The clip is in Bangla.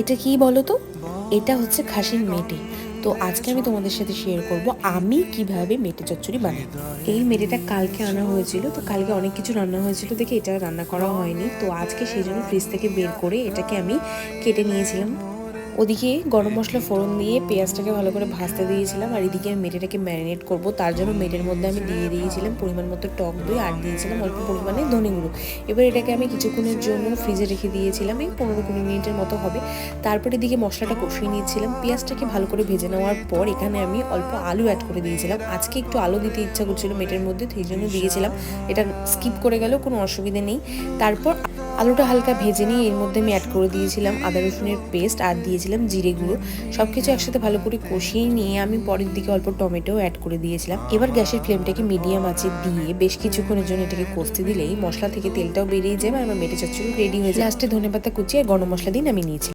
এটা কি বলো তো? এটা হচ্ছে খাসির মেটে। তো আজকে আমি তোমাদের সাথে শেয়ার করব আমি কিভাবে মেটে চচ্চড়ি বানাই। এই মেটেটা কালকে আনা হয়েছিল, তো কালকে অনেক কিছু রান্না হয়েছিল দেখে এটা রান্না করা হয়নি। তো আজকে সেই জন্য ফ্রিজ থেকে বের করে এটাকে আমি কেটে নিয়েছিলাম। ওদিকে গরম মশলা ফোড়ন দিয়ে পেঁয়াজটাকে ভালো করে ভাজতে দিয়েছিলাম, আর এদিকে আমি মেটেটাকে ম্যারিনেট করব। তার জন্য মেটের মধ্যে আমি দিয়ে দিয়েছিলাম পরিমাণ মতো টক দই, আর দিয়েছিলাম অল্প পরিমাণে ধনে গুঁড়ো। এবার এটাকে আমি কিছুক্ষণের জন্য ফ্রিজে রেখে দিয়েছিলাম, এই 15-20 মিনিটের মতো হবে। তারপরে এদিকে মশলাটা কষিয়ে নিয়েছিলাম। পেঁয়াজটাকে ভালো করে ভেজে নেওয়ার পর এখানে আমি অল্প আলু অ্যাড করে দিয়েছিলাম। আজকে একটু আলু দিতে ইচ্ছা করছিল মেটের মধ্যে, সেই জন্য দিয়েছিলাম। এটা স্কিপ করে গেলেও কোনো অসুবিধে নেই। তারপর আলুটা হালকা ভেজে নিয়ে এর মধ্যে আমি অ্যাড করে দিয়েছিলাম আদা রসুনের পেস্ট, আর দিয়েছিলাম জিরে গুঁড়ো। সব কিছু একসাথে ভালো করে কষিয়ে নিয়ে আমি পরের দিকে অল্প টমেটো অ্যাড করে দিয়েছিলাম। এবার গ্যাসের ফ্লেমটাকে মিডিয়াম আঁচে দিয়ে বেশ কিছুক্ষণের জন্য এটাকে কষতে দিলেই মশলা থেকে তেলটাও বেরিয়ে যাবে আর আমার মেটে চচ্চড়ি রেডি হয়ে যায়। লাস্টে ধনেপাতা কুচি আর গরম মশলা দিয়ে নামিয়ে নিয়েছি।